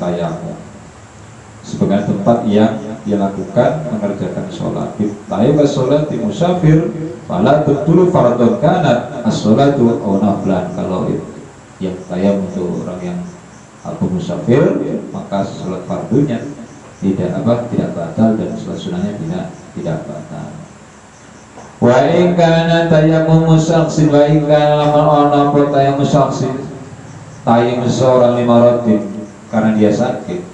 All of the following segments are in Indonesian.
bertayamum. Sebagian tempat yang dilakukan mengerjakan sholat. Tayyib sholat di musafir, fala tubtulu fardhon kanat as-sholatu aw naflan. Kalau yang tayyib untuk orang yang musafir, maka sholat fardunya tidak batal dan sholat sunahnya tidak batal. Wa in kana tayammum musaqsin wa in kana lamun ana tayammum musaqsin tayammum seorang limaratin karena dia sakit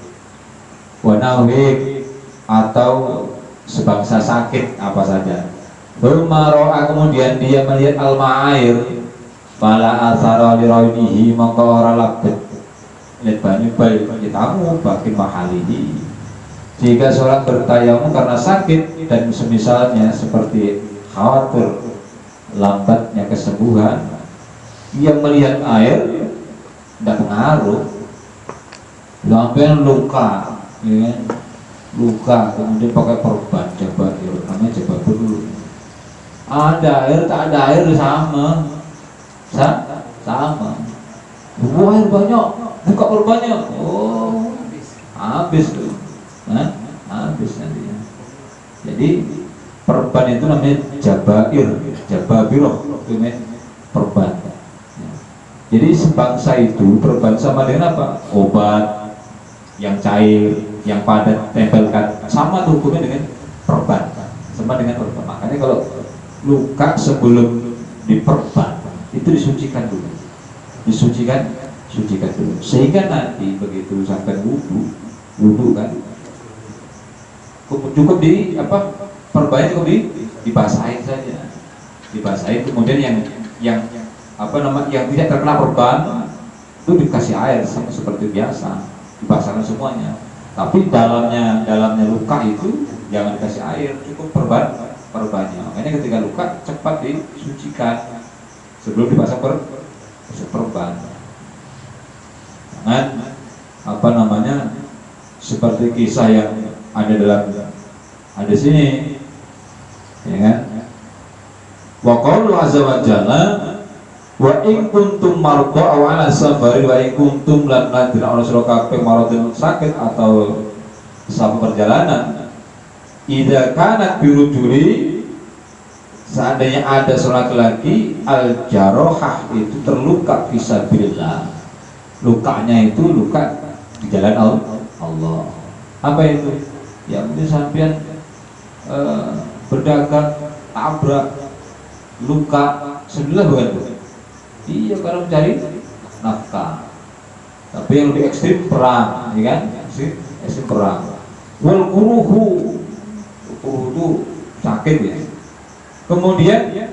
wa nawik atau sebangsa sakit apa saja. Rumah kemudian dia melihat al-ma'air fala athara li raunihi maka ora labet lihat banyu baik tamu bakin mahalihi. Jika seorang bertayamum karena sakit dan semisalnya seperti khawatir lambatnya kesembuhan, dia melihat air tidak pengaruh. Sampai luka, ya, luka kemudian pakai perban coba namanya coba dulu. Ada air tak ada air sama. Wah, air banyak, buka perbannya, oh habis tuh, habis nantinya. Jadi perban itu namanya jababiroh, perban. Jadi sebangsa itu perban sama dengan apa? Obat yang cair, yang padat, tempelkan, sama tuh hukumnya dengan perban, sama dengan perban. Makanya kalau luka sebelum diperban itu disucikan dulu, disucikan dulu, sehingga nanti begitu sampai wudhu kan, cukup di perbannya cukup dibasahin saja, dibasahin. Kemudian yang tidak terkena perban itu dikasih air sama seperti biasa, dibasahkan semuanya. Tapi dalamnya luka itu jangan dikasih air, cukup perbannya. Makanya ketika luka cepat disucikan sebelum dipasang perban. Jangan seperti kisah yang ada sini, ya kan? Wa qaulu azza wa jalla wa in kuntum marqa aw ala safari wa in kuntum lan nadira ana sira kabeh maradun sakit atau sabu perjalanan idza kanat birujuli seandainya ada seorang laki al jarohah itu terluka fisabilillah, lukanya itu luka di jalan Allah. Apa itu? Ya mungkin sampean berdagang tabrak luka sebelah bukan bu? Iya, kalau mencari nafkah. Tapi yang lebih ekstrim perang, ya kan? Ekstrim perang. Wal kuruhu itu sakit ya. Kemudian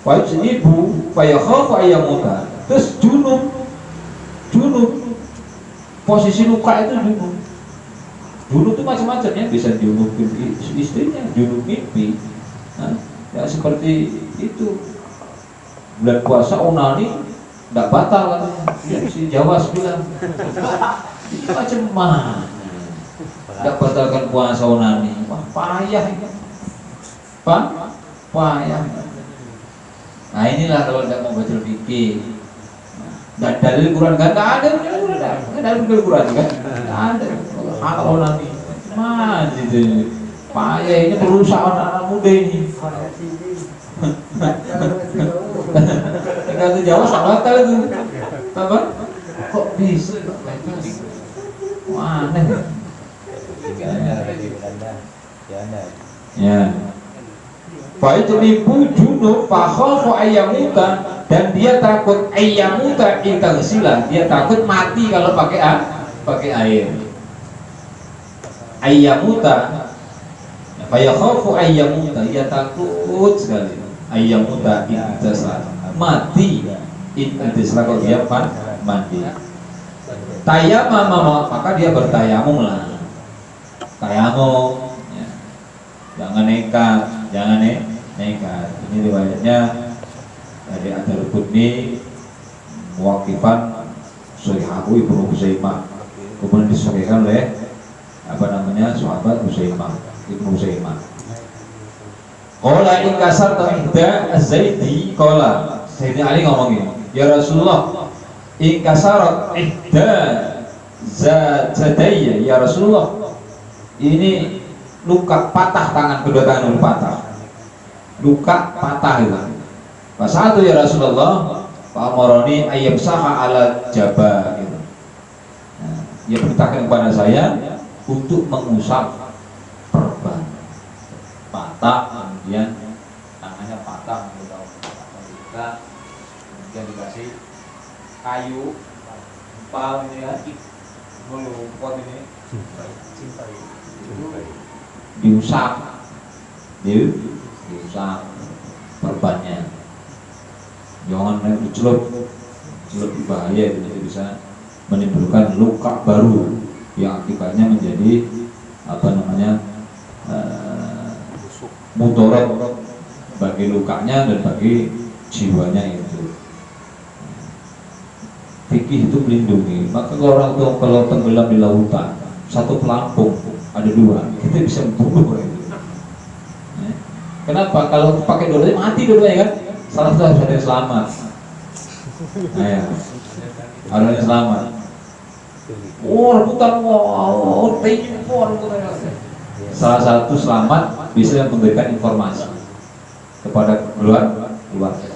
wajib ibu fayakhafu ayyamuta. Terus junub posisi luka itu junub itu macam-macam ya, bisa junub istrinya, junub mimpi. Ya seperti itu. Bulan puasa onani tidak batal katanya. Ya, si Jawa bilang itu macam mana? Tidak batalkan puasa onani. Wah, payah ini. Payah. Nah inilah kalau tidak mau baca fikih. Dan dalil Quran kan tidak ada, dalil Quran kan tidak ada. Kalau nanti mana itu payah ini merusak anak-anak muda ini. Kata Jawa salah itu apa? Kok bisa? Wah, aneh. Ya. Fa'idnibu junub fakhafu ayyamuta, dan dia takut ayyamuta itaghsila, dia takut mati kalau pakai air. Ayyamuta fayakhafu ayyamuta, dia takut sekali ayyamuta intasal, mati intasal kalau dia mati. Tayammum, maka dia bertayamum lah. Tayamum ya. Jangan nekat. Ini riwayatnya dari Ad-Darqutni muwaqifan Sahihahu Ibnu Huzaimah, kemudian disahihkan oleh sahabat Ibnu Huzaimah. Qala in kasar tahida az-Zaidi, qala Sayyidina Ali ngomong gini, ya Rasulullah, in kasarat ihda Zadaya ya Rasulullah, ini luka patah, tangan kedua tangan patah, luka patah itu. Pas satu ya Rasulullah, Pak Amaroni ayam saha ala jabah gitu. Nah, dia perintahkan kepada saya untuk mengusap perban patah, kemudian tangannya patah, kemudian dikasih kayu empal ini ya, melumpot ini diusap, diusap perbannya, jangan dicelup bahaya, itu bisa menimbulkan luka baru yang akibatnya menjadi apa namanya mudarat bagi lukanya dan bagi jiwanya itu. Fikih itu melindungi. Maka orang tua kalau tenggelam di lautan, satu pelampung ada dua, kita bisa membunuh orang itu. Kenapa? Kalau pakai dua-duanya mati dua-duanya kan? Salah satu harus ada yang selamat. Nah, ya. Ada yang selamat. Oh, rebutan, wow, salah satu selamat bisa memberikan informasi kepada keluarga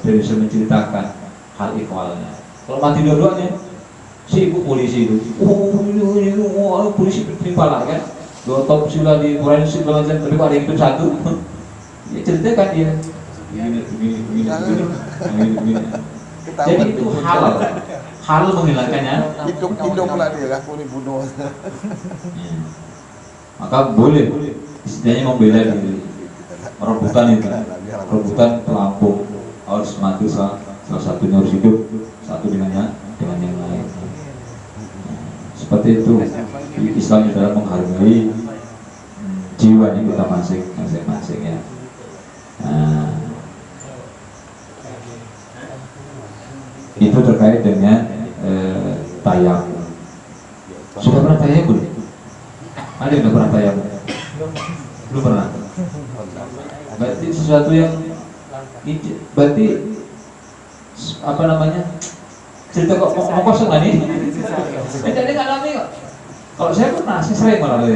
dan bisa menceritakan hal ikhwalnya. Kalau mati dua-duanya, si ibu polisi itu, polisi penimpalan kan, dua otopsi lah di forensik segala macam, tapi ada yang hidup satu, ya ceritakan dia, begini. Jadi itu halal menghilangkannya. Hidup pula dia kan, boleh bunuh. Maka boleh, istilahnya membela diri. Rebutan itu, rebutan pelampung harus mati, salah satunya harus hidup, satu dengan yang lain. Seperti itu Islam adalah menghargai jiwanya kita masing-masing ya. Itu terkait dengan tayamum. Sudah pernah tayamum? Ada yang pernah tayamum? Belum pernah. Berarti sesuatu yang berarti apa namanya, cerita kok mau kosong nggak nih? Jadi ngalami kok. Kalau saya pernah, saya sering malah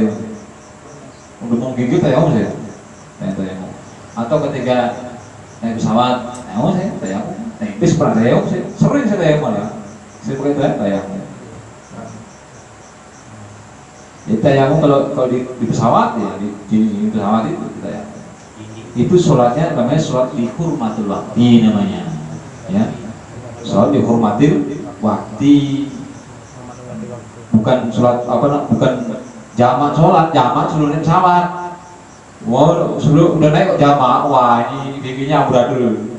udah mau gigit tayamum saya, tayamum. Atau ketika naik pesawat, tayamum. Naik bis pernah tayamum, saya sering tayamum malah. Saya pakai tayamum. Jadi tayamum kalau di pesawat ya, di pesawat itu tayamum. Itu sholatnya namanya sholat dihormatil wakti namanya, ya. Sholat dihormatil waktu, bukan sholat bukan jamak sholat, jamak sebelum naik pesawat. Wow, sebelum udah naik kok jamak, wah ini bibinya amburadul.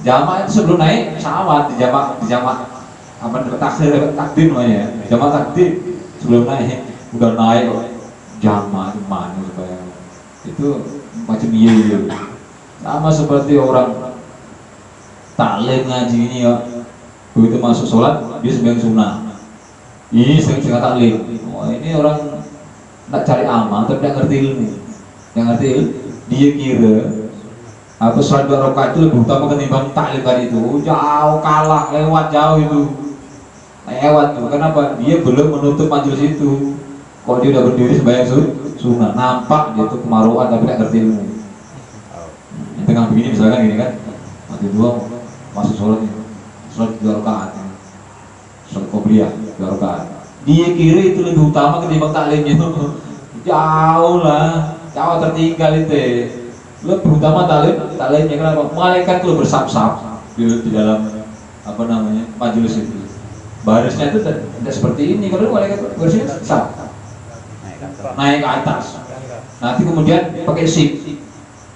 Jamak itu sebelum naik pesawat, di jamak apa takdir namanya, jamak takdir sebelum naik, udah naik kok jamak mana supaya itu macam iya. Sama seperti orang taklim ngaji ini ya, begitu masuk sholat dia sembahyang sunnah, ini sering taklim. Oh, ini orang nak cari amal tapi tidak ngerti ilmu, yang ngerti ilmu dia kira apa sholat 2 rakaat itu lebih utama ketimbang taklim tadi itu. Jauh kalah, lewat jauh itu, lewat tuh. Kenapa? Dia belum menutup majelis itu. Kalau dia udah berdiri sembahyang sunnah, nampak dia tuh kemaruan tapi tidak ngerti ilmu. Yang tengah begini misalkan gini kan, mati dua masuk sholat 2 rakaat, sholat qobliyah 2 rakaat. Dia kira itu lebih utama ketimbang taklimnya. Jauh lah, jauh tertinggal itu. Lebih utama taklimnya. Kenapa? Malaikat tuh bersap-sap di dalam apa namanya majelis itu. Barisnya itu tidak seperti ini. Kalau malaikat barisnya sap, naik ke atas. Nanti kemudian pakai sip,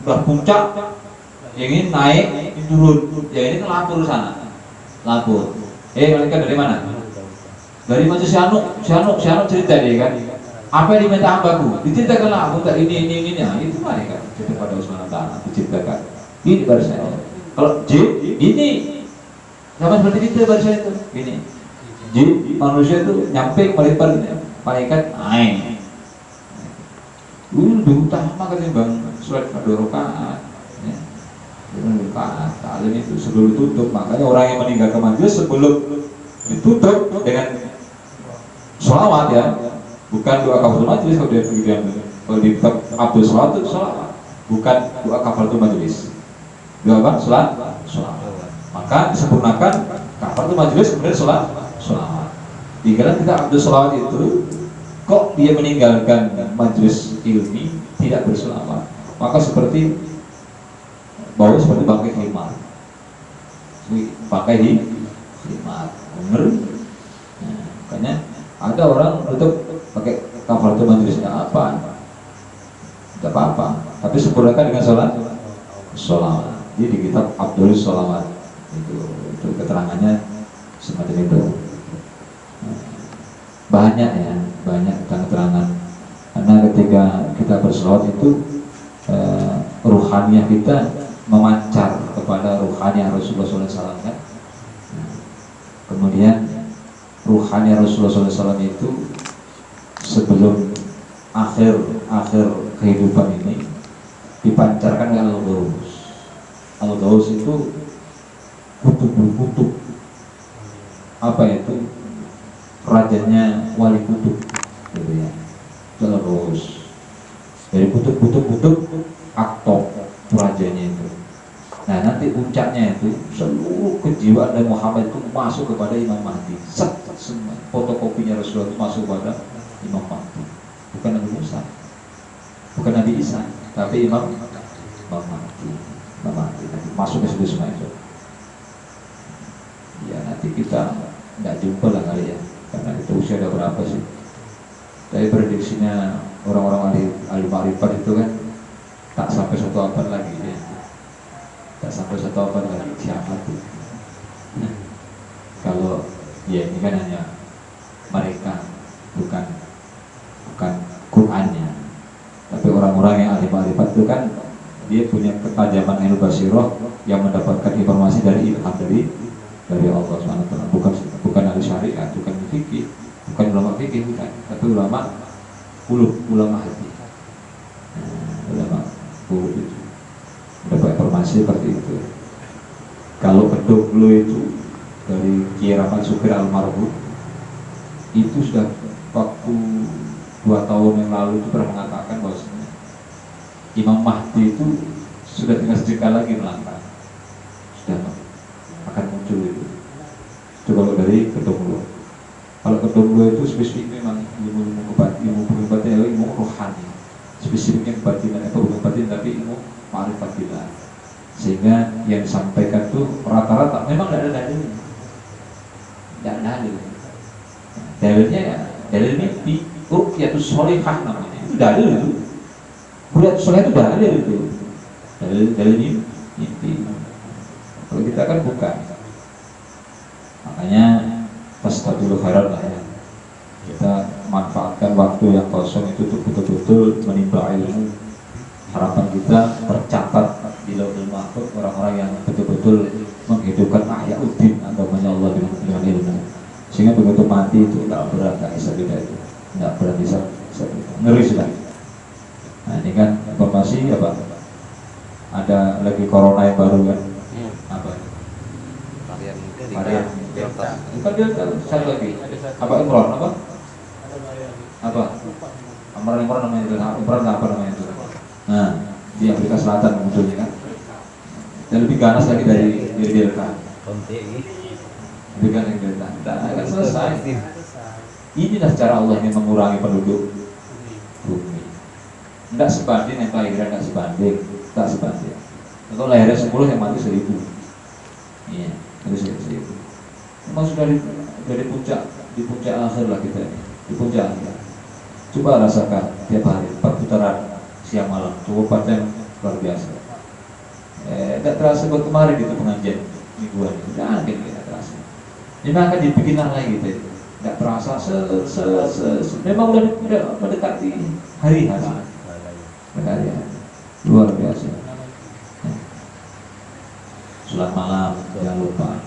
udah puncak, yang ini naik, ini turun, ya ini kan lapor sana, lapor. Malaikat dari mana? Dari majelis si Anu cerita dia kan, apa yang diminta hambaku? Diceritakan lah, aku tak ini, nah, itu malaikat cerita pada Usman Ta'ala, diceritakan. Ini barisnya. Kalau jin, ini sama seperti itu barisnya itu, ini. Jin manusia itu nyampe malaikat naik. Lebih utama ketimbang sholat 2 rakaat. Ya. 2 rakaat, taklim itu sebelum ditutup. Makanya orang yang meninggalkan majelis sebelum ditutup dengan sholawat ya, bukan doa kafaratul majelis. Kalau di kitab Abdul Sholawat itu sholawat, bukan doa kafaratul majelis. Doa apa? Sholawat. Maka disempurnakan kafaratul majelis kemudian sholawat. Dikira kita Abdul Sholawat itu kok dia meninggalkan majelis ilmi tidak berselawat, maka seperti bau seperti bangkai himar, pakai himar, bener. Nah, makanya ada orang untuk pakai kafaratul majelisnya apa? Tidak apa-apa, tapi sempurnakan dengan sholawat. Jadi di kitab Abdul Sholawat itu keterangannya semacam itu. Banyak ya, banyak keterangan. Karena ketika kita berselawat itu ruhaniyah kita memancar kepada ruhaniyah Rasulullah SAW kan. Kemudian ruhaniyah Rasulullah SAW itu sebelum akhir kehidupan ini dipancarkan oleh Al-Ghaus. Al-Ghaus itu kutub. Apa itu? Rajanya wali kutub, gitu ya. Terus dari kutub aktor rajanya itu. Nah nanti puncaknya itu seluruh kejiwaan dari Muhammad itu masuk kepada Imam Mahdi. Semua fotokopinya Rasulullah itu masuk kepada Imam Mahdi. Bukan Nabi Musa, bukan Nabi Isa, tapi Imam Mahdi. Nanti masuk ke situ semua itu. Ya nanti kita nggak jumpa lah kali ya. Karena itu usia ada berapa sih? Tapi prediksinya orang-orang ahli ma'rifat itu kan tak sampai 1 abad lagi ya. Tak sampai 1 abad lagi siapa tuh? Kalau ya ini kan hanya mereka, bukan Qurannya. Tapi orang-orang yang ahli ma'rifat itu kan dia punya ketajaman ilmu basiroh yang mendapatkan informasi dari ilham dari Allah SWT, bukan ahli syariat, bukan fikih, bukan ulama fikih, bukan, tapi ulama hati. Ulama qulub itu mendapat informasi seperti itu. Kalau kedoklo itu dari Kiai Rahmat Sukir almarhum itu sudah waktu 2 tahun yang lalu itu pernah mengatakan bahwasanya Imam Mahdi itu sudah tinggal sedikit lagi melangkah, sudah akan muncul itu. Coba dari kedoklo. Kalau kedoklo itu spesifik memang ilmu kebatin, ilmu rohani. Spesifiknya kebatinan atau ilmu batin, tapi ilmu ma'rifat billah. Sehingga yang disampaikan itu rata-rata memang tidak ada dalilnya. Tidak ada dalil. Dalilnya ya dalil mimpi. Ruqyatus sholihah namanya. Itu dalil itu. Ruqyatus sholihah itu dalil itu. Dalil mimpi. Kalau kita kan bukan. Makanya fastabiqul khairat lah ya. Kita manfaatkan waktu yang kosong itu untuk betul-betul menimba ilmu. Harapan kita tercatat di Lauhul Mahfuz orang-orang yang betul-betul menghidupkan ahyauddin agamanya Allah dengan ilmu. Sehingga begitu mati itu tidak berat, tidak bisa beda itu. Tidak berat bisa beda. Ngeri sudah. Nah ini kan informasi apa? Ada lagi corona yang baru kan? Apa? Varian Delta. Bukan Delta, satu lagi. Apa Imron? Apa? Imron namanya itu. Imron apa namanya itu? Nah, di Afrika Selatan munculnya kan. Dan lebih ganas lagi dari Delta. Lebih ganas dari Delta. Tidak akan selesai. Inilah cara Allah yang mengurangi penduduk bumi. Tidak sebanding yang kelahiran, tidak sebanding. Kalau lahirnya 10 yang mati 1000. Iya, itu 1000. Memang sudah dari puncak, di puncak akhir lah kita ini, di puncak akhir. Coba rasakan tiap hari 4 putaran siang malam, coba paten luar biasa. Tidak terasa buat kemarin itu pengajian mingguan itu, tidak terasa. Ini akan dibikinlah lagi gitu. Tidak terasa memang udah mendekati hari-hari. Luar biasa. Sholat malam jangan lupa,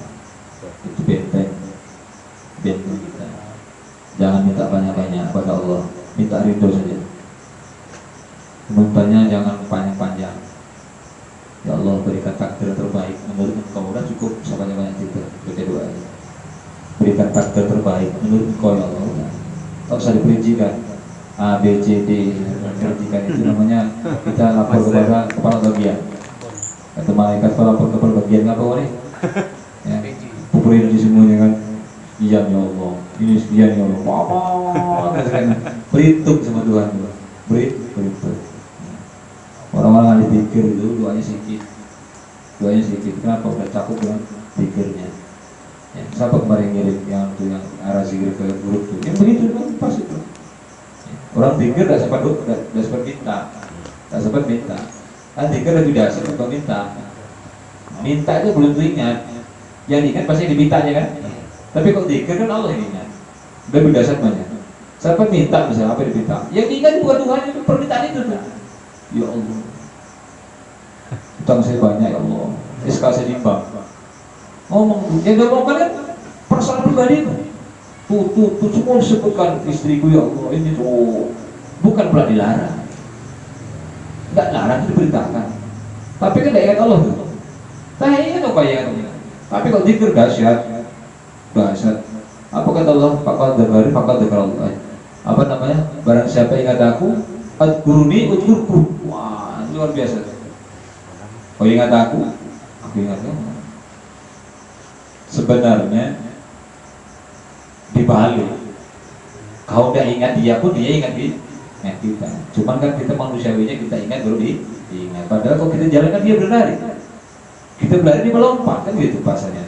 itu benteng kita. Jangan minta banyak-banyak pada Allah, minta ridho saja. Mintanya jangan panjang-panjang. Ya Allah berikan takdir terbaik menurut Engkau, udah cukup banyak-banyak juga. Baca doa aja. Berikan takdir terbaik menurut Engkau ya Allah. Tak usah diperincikan A, B, C, D. Perincikan itu namanya kita lapor kepada kepala bagian. Kata malaikat kalau lapor kepala bagian apa nih? Ya, pupuri di semuanya kan. Iya ya Allah, ini sekian ya Allah. Apa? Berhitung sama Tuhan. Berhitung. Orang-orang yang dipikir itu doanya sedikit. Kenapa? Udah cakup dengan pikirnya. Ya, siapa kemarin ngirim yang itu yang arah zikir ke grup itu? Yang begitu kan pas itu. Ya, orang pikir tidak sempat minta. Kan pikir tidak sempat minta. Minta itu belum ingat. Yang diingat pasti dimintanya kan. Tapi kalau pikir kan Allah yang ingat. Udah berdasar banyak. Siapa minta misalnya apa diminta? Yang diingat bukan Tuhan, itu permintaan itu. Ya Allah, utang saya banyak ya Allah. SK saya timbang. Ngomong, yang dia ngomong kan persoalan pribadi itu. Tuh semua disebutkan istriku ya Allah. Ini tuh bukan pula dilarang. Enggak larang itu diberitakan. Tapi kan tidak ingat Allah tuh. Nah ingat apa ya? Tapi kalau zikir dahsyat. Apa kata Allah? Fakal Allah. Apa namanya? Barang siapa ingat aku, adkuruni udkurku. Wah, luar biasa. Kau ingat aku ingat kamu. Sebenarnya dibalik. Kau udah ingat dia pun dia ingat kita. Cuman kan kita manusiawinya kita ingat baru diingat. Padahal kalau kita jalan kan dia berlari. Kita berlari dia melompat kan gitu bahasanya.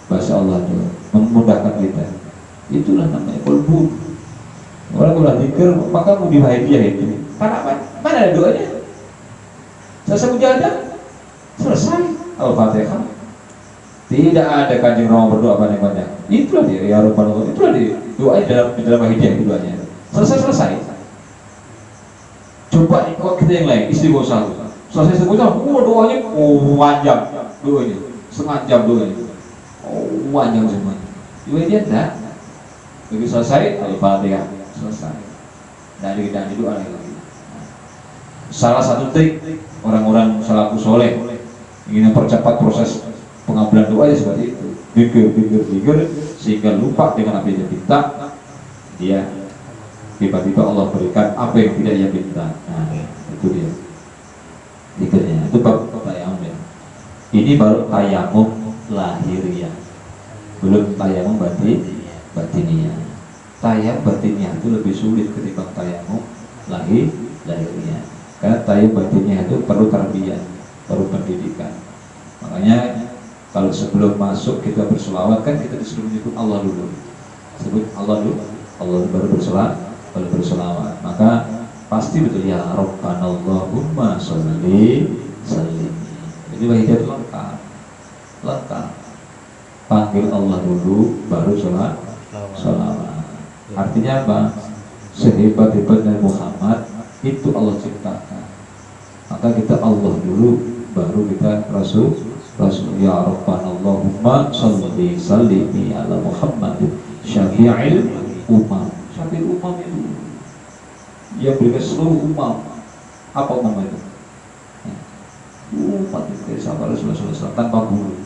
Bahasa Allah itu memudahkan kita. Itulah namanya qalbu. Orang udah zikir maka mau dibahagia itu. Mana ada doanya? Selesai mujahadah, selesai Al-Fatihah. Tidak ada kanjeng Rasul berdoa banyak-banyak. Itulah dia ya Rabbal Alamin. Itulah dia doa dalam hidayah keduanya. Selesai. Coba kalau kita yang lain istighosah. Selesai istighosah, doanya panjang doanya. Setengah jam doanya. Panjang semuanya. Juga dia enggak. Begitu selesai Al-Fatihah, selesai. Dari doa lagi. Salah satu trik orang-orang salafus soleh ingin mempercepat proses pengabulan doa ya seperti itu. Pikir sehingga lupa dengan apa yang dia minta. Dia tiba-tiba Allah berikan apa yang tidak dia minta. Nah, itu dia. Pikirnya itu bab tayamum ya. Ini baru tayamum lahiriah. Belum tayamum batiniyah. Tayamum batiniyah itu lebih sulit ketimbang tayamum lahiriah. Karena tayamum batiniyah itu perlu tarbiyah, perlu pendidikan. Makanya kalau sebelum masuk kita berselawat kan kita disuruh menyebut Allah dulu. Sebut Allah dulu, Allah baru berselawat. Maka pasti betul ya Rabbana Allahumma sholli sallim. Jadi wahidah itu lengkap. Panggil Allah dulu baru sholawat. Artinya apa? Sehebat-hebatnya Muhammad itu Allah ciptakan. Maka kita Allah dulu baru kita Rasul ya Rabbana Allahumma sholli sallimi ala Muhammad syafi'il umam. Syafi'il umam itu yang berikan seluruh umam. Apa umam itu? Umat itu sahabat Rasulullah SAW tanpa guru.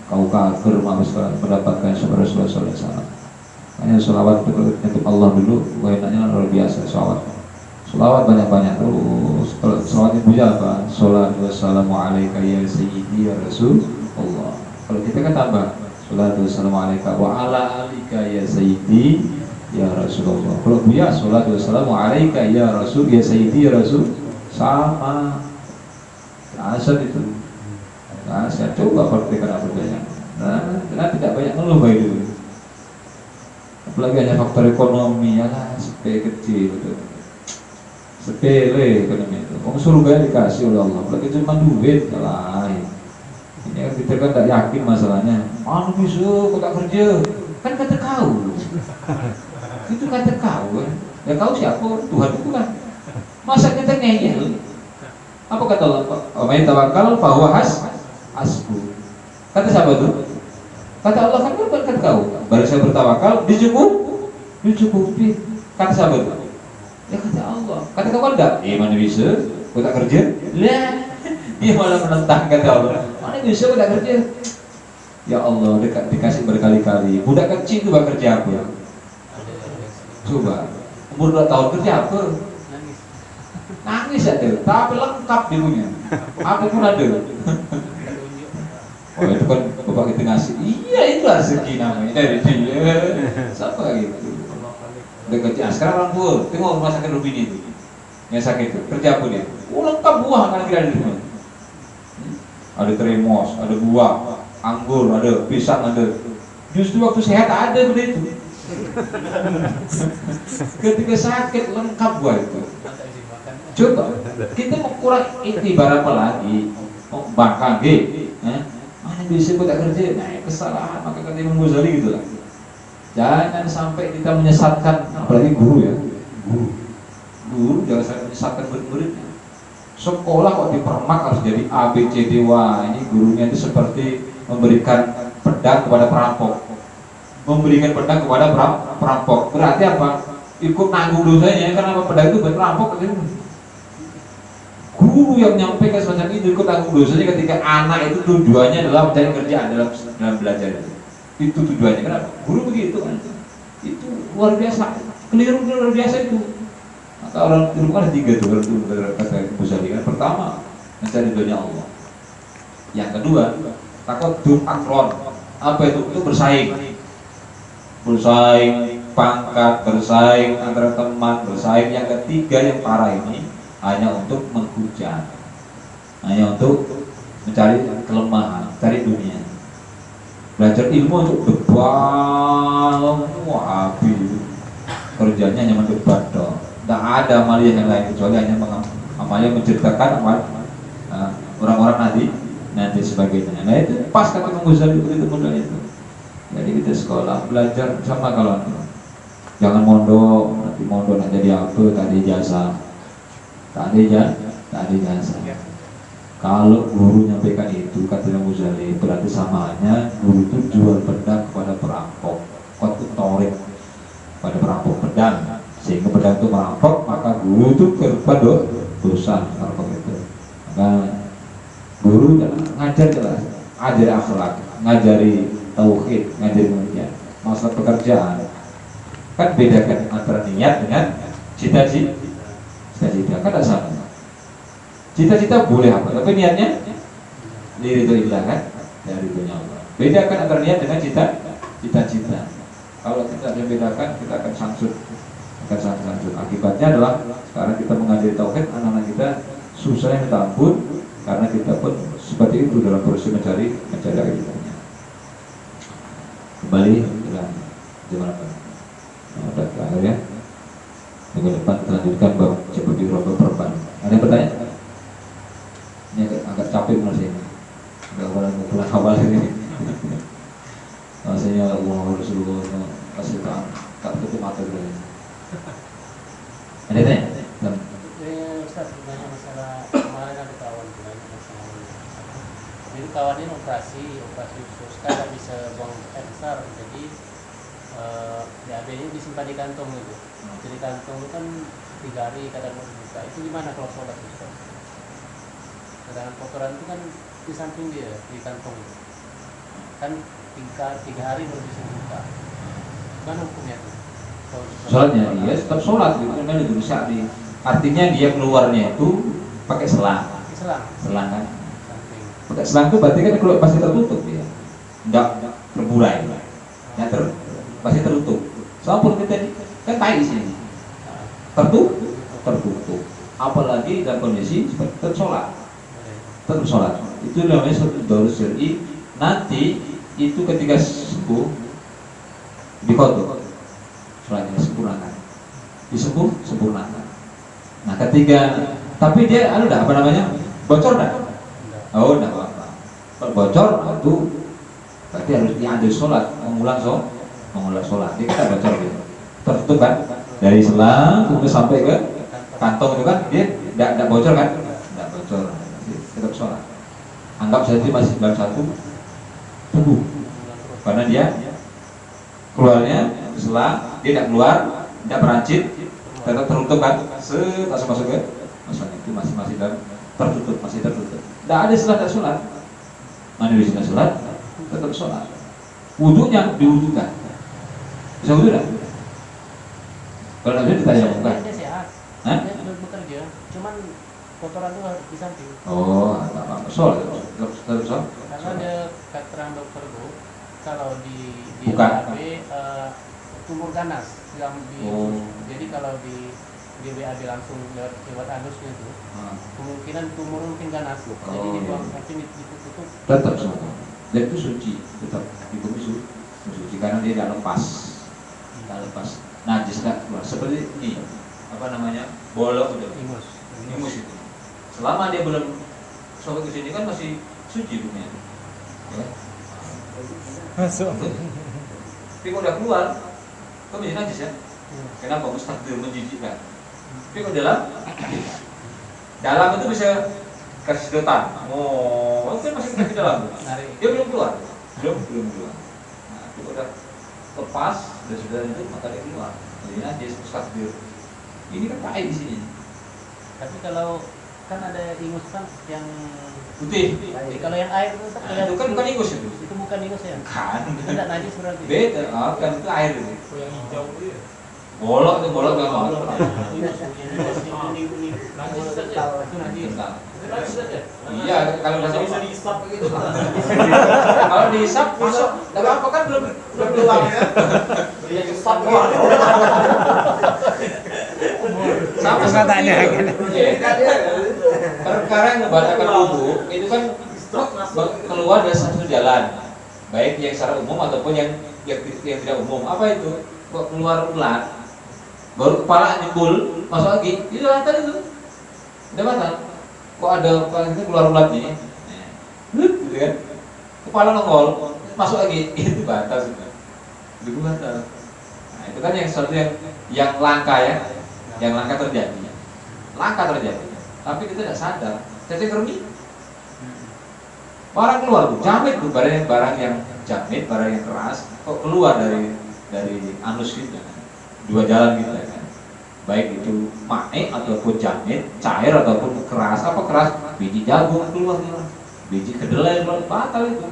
Kau kafir mendapatkan sahabat Rasulullah SAW. Hanya sholawat untuk Allah dulu, enaknya luar biasa sholawat. Sholawat banyak-banyak terus. Kalau sholawat itu apa? Sholatu wassalamu alaika ya sayyidi ya Rasulullah. Kalau kita kan tambah sholatu wassalamu alaika wa ala alika ya sayyidi ya Rasulullah. Kalau Buya sholatu wassalamu alaika ya Rasul ya sayyidi ya Rasul. Sama asal itu. Asal coba praktekkan apa-apa. Nah, tidak banyak ngeluh itu. Apalagi hanya faktor ekonomi ya lah, sepele kecil gitu. Sepele ekonomi itu. Orang surga dikasih oleh Allah, apalagi cuma duit lain. Ini kan kita kan tidak yakin masalahnya. Mana bisa kau tak kerja? Kan kata kau. Itu kata kau kan. Ya kau siapa? Tuhan itu kan. Masa kita ngeyel? Apa kata Allah? Main tawakal bahwa hasbu. Kata siapa tuh? Kata Allah kan bukan kata kau. Baru saya bertawakal dicukupi. Kata siapa tuh? Ya kata Allah. Kata kau kan enggak? Mana bisa? Kau tak kerja? Lah, dia malah menentang kata Allah. Mana bisa kau tak kerja? Ya Allah, dikasih berkali-kali. Budak kecil itu bekerja apa? Coba umur 2 tahun kerja apa? Nangis ada, tapi lengkap ibunya. Apa pun ada. Oh itu kan bapak kita ngasih, iya itu rezeki namanya dari dia. Siapa gitu? Udah kerja, sekarang orang tua, tengok rumah sakit Rubini itu, yang sakit itu kerja apa dia? Oh lengkap buah kan kira di rumah. Ada termos, ada buah, anggur, ada pisang, ada. Justru waktu sehat ada begitu. Ketika sakit lengkap buah itu. Coba kita mau kurang ibarat apa lagi? Oh, bakal mana bisa kita kerja? Nah, kesalahan maka kata Imam Ghazali gitu lah. Jangan sampai kita menyesatkan, apalagi guru ya. Guru jangan sampai menyesatkan murid-muridnya. Sekolah kok dipermak harus jadi A, B, C, D, wah ini gurunya itu seperti memberikan pedang kepada perampok. Memberikan pedang kepada perampok. Berarti apa? Ikut nanggung dosanya karena pedang itu buat perampok. Guru yang menyampaikan semacam itu ikut tanggung dosanya ketika anak itu tujuannya adalah mencari kerjaan dalam belajar itu tujuannya. Kenapa? Guru begitu kan? Itu luar biasa, keliru luar biasa itu. Maka orang ilmu kan ada 3 tuh kalau kata Ghazali kan. Pertama mencari dunia Allah. Yang kedua takut akron. Apa itu? Itu bersaing pangkat, bersaing antara teman, bersaing. Yang ketiga yang parah ini hanya untuk menghujat, hanya untuk mencari kelemahan, cari dunia. Belajar ilmu untuk debat, wah habis kerjanya hanya mendebat dong. Tidak ada amalia yang lain kecuali hanya amalia menceritakan orang-orang nanti sebagainya. Nah itu pas kata Ghazali itu modal itu. Jadi kita sekolah belajar sama kawan. Jangan mondok, nanti mondok nak jadi apa? Tadi jasa. Tak ada jasa. Kalau guru nyampaikan itu kata Imam Ghazali berarti samanya guru itu jual pedang kepada perampok, kotorik pada perampok pedang, sehingga pedang itu merampok, maka guru itu kepada dosa perampok itu. Maka guru ngajar jelas, ngajari akhlak, ngajari tauhid, ngajari mulia. Masalah pekerjaan kan bedakan antara niat dengan cita-cita. Cita-cita kan ada sama. Cita-cita boleh apa, tapi niatnya liridhoillah kan, dari dunia Allah. Bedakan antara niat dengan cita-cita. Kalau kita ada bedakan, kita akan sangsut. Akibatnya adalah sekarang kita mengajari tauhid, anak-anak kita susah yang minta ampun karena kita pun seperti itu dalam proses mencari akidahnya. Kembali dalam gimana Pak? Udah terakhir ya. Minggu depan kita lanjutkan bab seperti roba perban. Ada yang bertanya? Ini agak capek masih ini. Agak pulang awal ini. Rasanya Allah Rasulullah kasih tak tutup mata dulu. Ada yang tanya? Ustaz, bertanya masalah kemarin ada kawan bilang masalah jadi kawan ini operasi khusus kan nggak bisa buang air besar, jadi BAB-nya disimpan di kantong itu. Jadi kantong itu kan 3 hari kadang dibuka. Itu gimana kalau sholat itu? Sedangkan kotoran itu kan di samping dia di kantong itu. Kan 3 hari baru bisa dibuka. Gimana hukumnya itu? Sholatnya dia tetap sholat gitu kan itu bisa di. Artinya dia keluarnya itu pakai selang. Selang kan. Pakai selang itu berarti kan kalau pasti tertutup dia. Enggak terburai. Pasti tertutup. Soalnya kita kan tai di sini. Tertutup. Apalagi dalam kondisi seperti tetap sholat. Itu namanya suatu darus syar'i. Nanti itu ketika sembuh dikodok. Sholatnya sempurnakan. Nah ketika tapi dia bocor dah. Oh enggak apa-apa. Kalau bocor itu berarti harus diambil sholat, mengulang sholat. Dia kan bocor gitu. Tertutup kan dari selang kemudian sampai ke kantong itu kan dia enggak bocor kan? Enggak bocor. Tetap sholat. Anggap saja masih dalam satu tubuh. Karena dia keluarnya selang, dia tidak keluar, tidak berancit, tetap tertutup kan? Langsung masuk ke maksudnya itu masih dalam tertutup. Tidak ada setelah sholat. Mana di sini sholat, tetap sholat. Wudunya diwudukan. Bisa wudu tak? Kalau nggak bisa ditayamumkan. Dia sehat. Hah? Dia sudah bekerja. Cuman kotoran itu harus di samping. Oh, apa sol, terus sol. Karena dia keterangan dokter Bu, kalau di Bukan. BAB tumor ganas yang di Oh. jadi kalau di BAB langsung lewat anusnya itu kemungkinan tumor mungkin ganas. Jadi Oh, dibuang iya. nanti ditutup. Tetap semua. Dan itu suci, tetap itu suci karena dia tidak lepas, tidak lepas. Najis nggak keluar. Seperti ini, apa namanya, bolong itu, ingus itu. Selama dia belum sampai ke sini kan masih suci dunia. Ya. Masuk. Tapi kalau udah keluar, kok menjadi najis ya? Kenapa? Mustahil menjijikkan. Tapi kalau dalam itu bisa kasih sedotan. Oh, kan masih di dalam. Dia belum keluar. Belum keluar. Nah, itu udah lepas dan sudah itu maka dia keluar. Jadi najis mustahil. Ini kan pahit di sini. Tapi kalau kan ada ingus kan yang Putih. kalau yang air itu kan Nah, itu kan bukan ingus itu. itu bukan ingus ya. Kan. Tidak najis berarti. Beda, kan itu air itu. Yang hijau itu ya. Bolok gak mau. Ingus ini najis saja. Itu najis. Kental. Najis saja. Iya, kalau udah Bisa dihisap begitu. kalau dihisap masuk, tapi apa kan belum keluar ya. Dia hisap keluar. Sama Katanya, perkara yang membatalkan wudu itu kan keluar dari satu jalan, baik yang secara umum ataupun yang tidak umum. Apa itu? Kok keluar ulat, baru kepala nyembul, masuk lagi, itu batal itu, udah batal. Kok ada apa itu keluar ulat nih, gitu kan? Kepala nongol, masuk lagi, itu batal sudah, itu batal. Nah, itu kan yang sesuatu yang langka ya. Yang langka terjadi, tapi kita tidak sadar, cacing kremi, barang keluar tuh, jamit tuh, barang yang jamit, barang yang keras, kok keluar dari anus kita, dua jalan kita kan, baik itu mae ataupun jamit, cair ataupun keras, apa keras, biji jagung keluar, biji kedelai keluar, batal itu,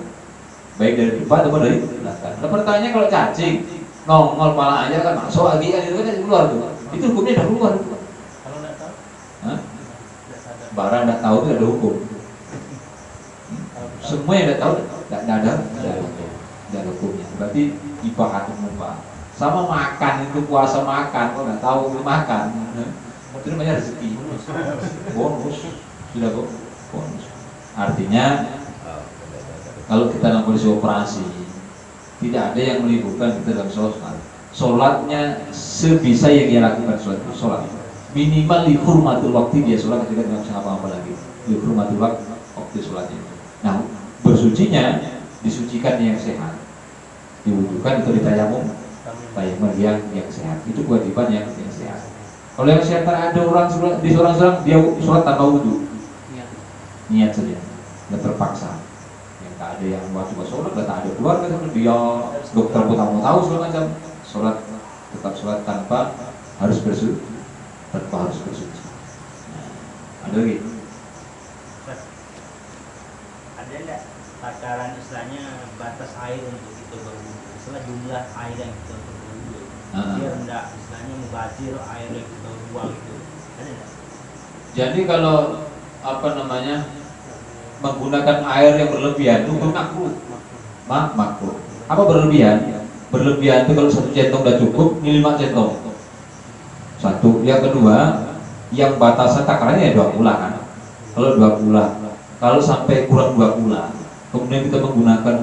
baik dari depan ataupun dari belakang. Nah, pertanyaannya kalau cacing nongol malah aja kan masuk lagi kan itu kan keluar tuh. Itu hukumnya udah keluar. Kalau enggak tahu, Hah? tidak sadar. Barang tidak tahu itu ada hukum. Kalau tahu, Semua yang tidak tahu tidak ada hukum. Tidak ada hukumnya. Berarti ibahat umum. Sama makan itu puasa makan, kok nggak tahu itu makan. Itu namanya rezeki. Bonus. Sudah kok bonus. Artinya kalau kita dalam kondisi operasi tidak ada yang meliburkan kita dalam sholat. Sholatnya sebisa yang dia lakukan sholat minimal dihormatul waktu dia sholat ketika tidak bisa apa-apa lagi, dihormatul waktu sholatnya. Nah, bersucinya disucikan yang sehat, diwudukan atau ditayamum yang sehat, itu kewajiban yang sehat. Kalau yang sehat ada orang di seorang dia sholat tanpa wudu, niat saja, nggak terpaksa. Yang tak ada yang wajib sholat, nggak ada keluarga dia dokter pun tahu segala macam. Sholat tetap sholat tanpa harus bersuci. Nah, ada lagi? Ada enggak takaran istilahnya batas air untuk kita berwudu? Istilah jumlah air yang kita untuk berwudu. Biar enggak istilahnya mubazir air yang kita buang itu. Ada enggak? Jadi kalau apa namanya menggunakan air yang berlebihan itu makruh. Makruh. Apa berlebihan? Berlebihan itu kalau 1 centong udah cukup, ini 5 centong. Satu. Yang kedua, yang batasan takarannya ya 2 kula kan. Kalau 2 kula, kalau sampai kurang 2 kula, kemudian kita menggunakan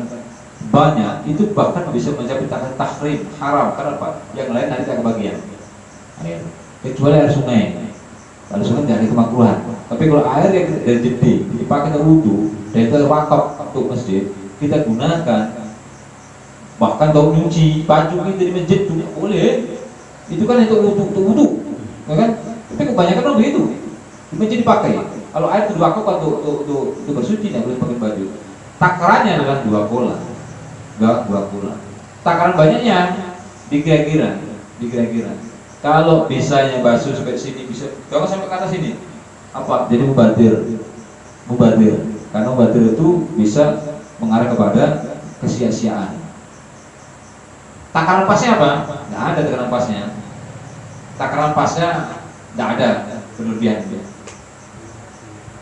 banyak, itu bahkan bisa mencapai takaran tahrim, haram. Kenapa? Yang lain nanti tak kebagian air. Kecuali air sungai. Kalau sungai tidak ada kemakruhan. Tapi kalau air yang dari jedi dipakai untuk wudu dan itu wakaf untuk masjid, kita gunakan. Bahkan kalau nyuci baju kita di masjid juga boleh. Itu kan untuk wudu, ya kan? Tapi kebanyakan orang begitu. Di masjid dipakai. Kalau air itu wakaf untuk bersuci, tidak boleh pakai baju. Takarannya adalah 2 kula. 2 kula. Takaran banyaknya dikira-kira. Kalau bisanya basuh sampai sini bisa, jangan sampai ke atas sini. Apa? Jadi mubadir. Karena mubadir itu bisa mengarah kepada kesia-siaan. Takaran pasnya apa? Nggak ada takaran pasnya. takaran pasnya tidak ada berlebihan dia.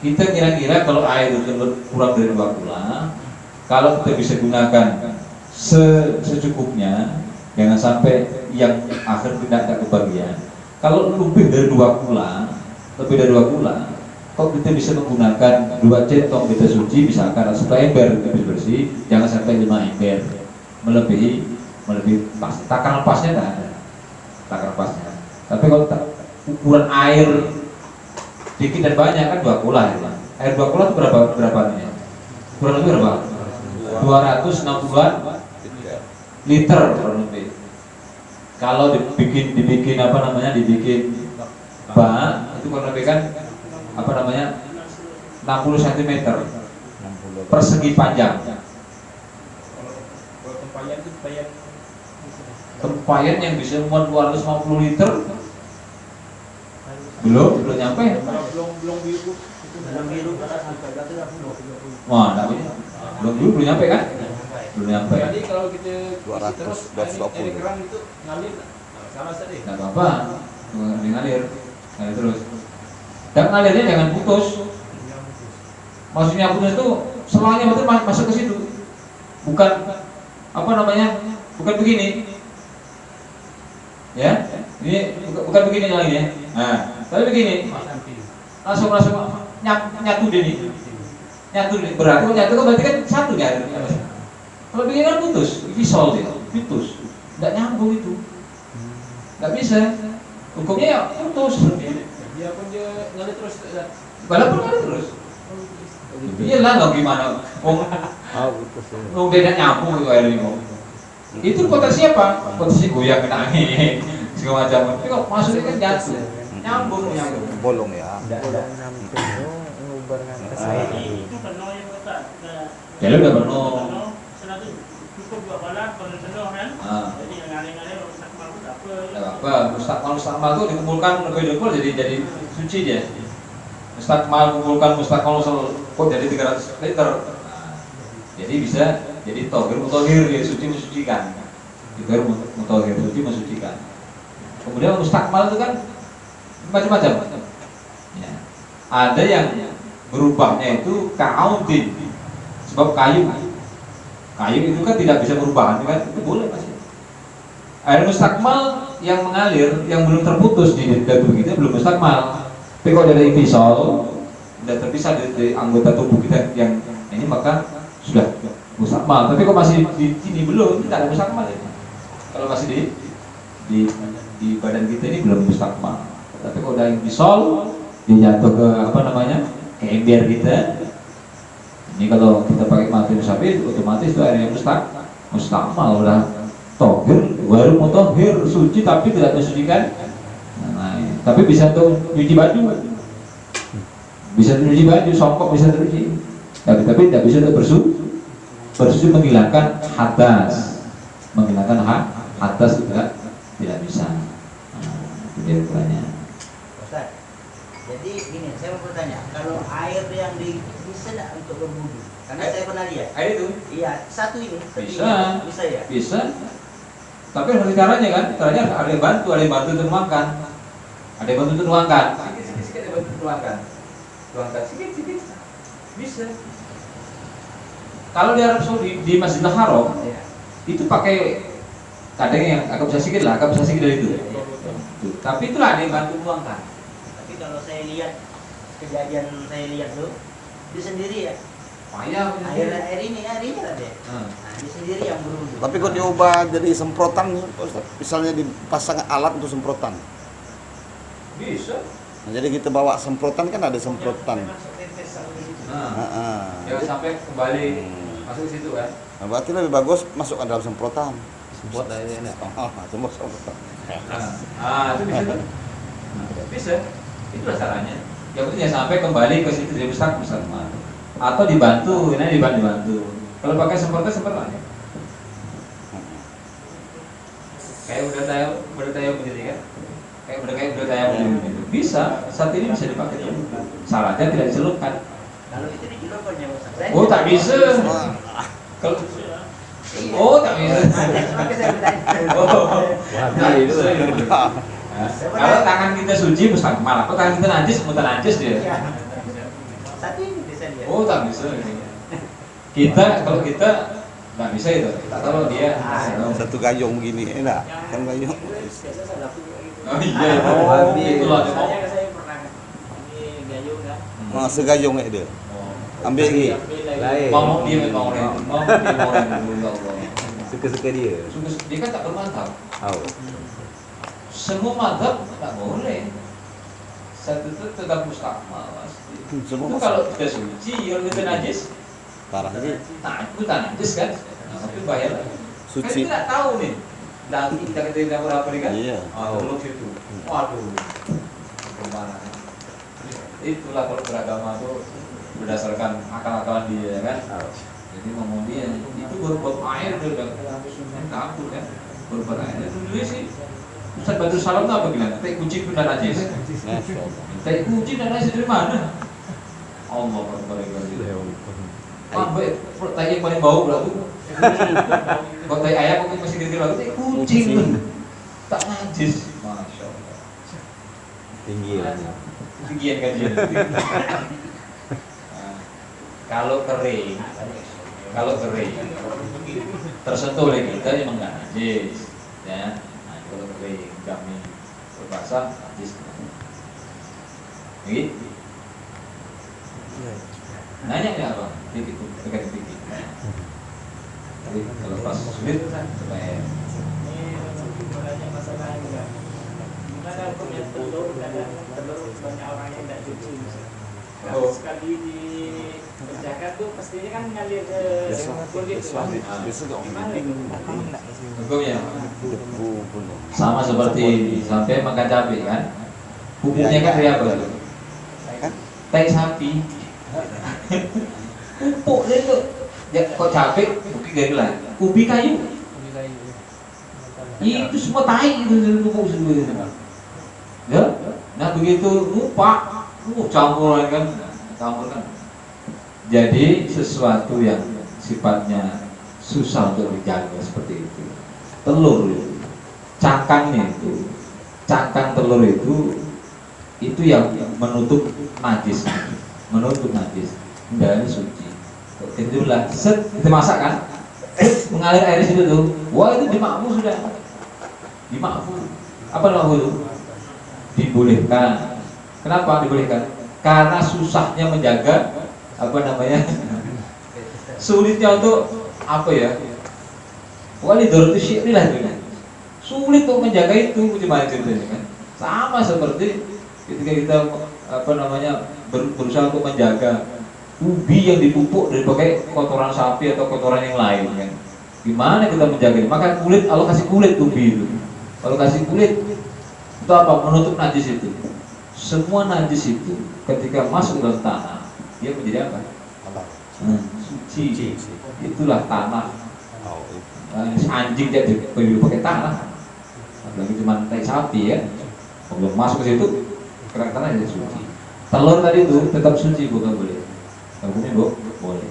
Kita kira-kira kalau air itu kurang dari 2 kula, kalau kita bisa gunakan secukupnya, jangan sampai yang akhir tidak ada kebagian. Kalau lebih dari 2 kula, kok kita bisa menggunakan 2 centong kita suci, misalkan 1 ember kita bersih, jangan sampai 5 ember, melebihi pas. Takaran pasnya tidak ada, takaran pasnya. Tapi kalau ukuran air sedikit dan banyak kan 2 kula ya. Air 2 kula itu berapa nih? Kurang lebih berapa? 260 liter kurang lebih. Kalau dibikin apa namanya? Dibikin bak itu kurang lebih kan apa namanya? 60 cm persegi panjang. Kalau tempayan itu tempayan Tempayan yang bisa muat 250 liter belum nyampe. belum biru Belum biru Wah, enggak bisa. Belum nyampe kan? Belum nyampe. Jadi kalau kita 200, terus 220. air keran itu ngalir sama saja. Enggak apa-apa. Ngalir terus. Dan ngalirnya jangan putus. Maksudnya putus itu selangnya betul masuk ke situ. Bukan apa namanya? Bukan begini. Ya? Ini bukan begini nyalanya. Nah, tapi begini. Langsung nyatu dini. Nyatu berarti kalau nyatu kan berarti kan satu ya. Kalau begini kan putus, visol dia, putus. Enggak nyambung itu. Enggak bisa. Hukumnya ya putus. Biarpun dia ngalir terus. Walaupun ngalir terus. Iyalah nggak gimana. Wong dia tidak nyambung itu air ini. Itu potensi apa? Potensi goyang kena angin segala macam. Tapi kok masuknya kan jatuh. Nyambung. Bolong ya. itu penuh yang kata Ya lu udah penuh. sana tu cukup 2 balang kalau penuh kan. Jadi yang ngalir-ngalir rusak malu tak apa. Tidak apa. Mustakmal itu dikumpulkan lebih jadi suci dia. Mustakmal kumpulkan mustakmal kok jadi 300 liter. Jadi bisa jadi tohir mutohir dia suci mensucikan. Tohir mutohir suci mensucikan. Kemudian mustakmal itu kan macam-macam. Ya. Ada yang berubahnya itu ka'audin, sebab kayu itu kan tidak bisa berubah kan, itu boleh masih. Air mustakmal yang mengalir yang belum terputus di tubuh kita belum mustakmal. Tapi kalau ada intisal sudah terpisah dari anggota tubuh kita yang ini maka sudah mustakmal. Tapi kalau masih di sini belum, tidak ada mustakmal ya. Kalau masih di badan kita ini belum mustakmal. Tapi kalau udah intisal dia jatuh ke apa namanya? Ke ember kita. Ini kalau kita pakai mati musafir otomatis itu air yang mustakmal udah tohir, baru mutohir suci tapi tidak mensucikan. Nah, tapi bisa tuh nyuci baju, bisa nyuci baju, songkok bisa tercuci. Tapi tidak bisa untuk bersuci menghilangkan hadas, juga tidak bisa. Itu dia ukurannya. Ustaz, jadi gini, saya mau bertanya, kalau air yang bisa tidak untuk berwudu? Karena saya pernah lihat. Air itu? Iya, satu ini. Bisa. Ya. Bisa. Tapi harus caranya kan? Caranya ada yang bantu untuk nuangkan. Ada yang bantu untuk nuangkan. Sikit-sikit ada bantu nuangkan. Nuangkan sikit-sikit. Bisa. Kalau di Arab Saudi di Masjidil Haram itu pakai kadang yang agak besar sedikit dari itu. Tapi itulah ada yang bantu nuangkan. Tapi kalau saya lihat kejadian tuh, dia sendiri ya. Payah Air ini lah dia. Nah, dia sendiri yang berwudu. Tapi kok diubah jadi semprotan, Ustaz? Misalnya dipasang alat untuk semprotan. Bisa. Nah, jadi kita bawa semprotan kan ada semprotan. Nah, jangan sampai kembali masuk ke situ kan. Nah, berarti lebih bagus masuk ke dalam semprotan. Buat airnya enak. Semua semprotan. Itu bisa tuh. Bisa. Itulah caranya. Yang penting jangan sampai kembali ke situ dari mustakmal. Atau dibantu, ini dibantu. Kalau pakai semprotan ya. Kayak udah tayo begini kan? Kayak udah tayo begini. Bisa, saat ini bisa dipakai tuh. Syaratnya tidak dicelupkan. Kalau itu dicelupkan ya Ustaz. Oh tak bisa. Kalau tak bisa. Makanya saya bertanya. Oh, tak bisa. Nah, kalau tangan kita suci mustakmal, kalau tangan kita najis mutanajis dia. Saat ini bisa dia. Oh tak bisa. Kalau kita nggak bisa itu. Kalau dia Satu gayung begini, enak. Kan gayung. Biasa saya dapet gitu. oh iya, Oh, itulah dia mau. Saya pernah ini gayung kan. Masa gayung itu. Ambil lagi. Lain. Mau dia mau dia mau dulu Allah. Suka-suka dia. Dia kan tak bermantap. Oh. Semua madhab tak boleh. Satu itu tetap mustakmal pasti. Semua Itu kalau kita suci, kalau kita najis, parah sih. nah itu tak najis kan? Nah, tapi bayar lagi. Kan Suci. kita tak tahu nih. Lagi kita ketika berapa nih kan? Iya. Oh, dulu situ. Waduh. Gimana? Itulah kalau beragama tuh berdasarkan akal-akalan dia kan. Oh. Jadi ngomong dia itu berbuat air dia udah kabur kan. Berbuat air. Dulu sih Ustaz Badrul Salam tuh apa bilang? Teh kucing pun dan najis. Masya Allah. Teh kucing dan najis dari mana? Allah Akbar. Sampai teh yang paling bau berarti. Kalau teh ayam mungkin masih kira-kira lagi teh kucing tak najis. Masya Allah. Tinggi ya. Tinggian kajian. Kalau kering tersentuh oleh kita memang nggak najis, ya. Nah, kalau kering kami berbasah najis. Gitu. Nanya nggak apa? Dikit, tekan dikit. Tapi kalau pas sulit supaya Ini banyak masalah juga. Gimana hukumnya telur? Kadang telur banyak orang yang tidak cuci. Kalau sekali dipecahkan tuh pastinya kan ngalir ke kulit tuh. hukumnya sama seperti ini. Sampai makan cabai kan, hukumnya kan kayak apa? Tai sapi. Pupuk dia tuh, ya, kok cabai, mungkin gak bilang, ubi kayu. Itu semua tai itu pupuk semua. Ya, nah begitu lupa, campur kan. Jadi sesuatu yang sifatnya susah untuk dijaga seperti itu. Telur itu, cangkangnya itu, cangkang telur itu yang menutup najis, menjadi suci. Itulah set kita masak kan, mengalir air di situ tuh, wah itu dimakfu sudah, dimakfu. Apa dimakfu itu? Dibolehkan. Kenapa dibolehkan? Karena susahnya menjaga apa namanya, sulitnya untuk apa ya? Walidor itu syirilah itu kan. Sulit untuk menjaga itu gimana ceritanya kan? Sama seperti ketika kita apa namanya berusaha untuk menjaga ubi yang dipupuk dari pakai kotoran sapi atau kotoran yang lain kan. Gimana kita menjaga? Maka kulit, Allah kasih kulit ubi itu. Kalau kasih kulit itu apa? Menutup najis itu. Semua najis itu ketika masuk dalam tanah dia menjadi apa? Suci. Itulah tanah. Anjing jadi pakai tanah. Apalagi cuma tai sapi ya. Kalau masuk ke situ kerak tanah jadi suci. Telur tadi itu tetap suci bukan boleh. Hukumnya boleh.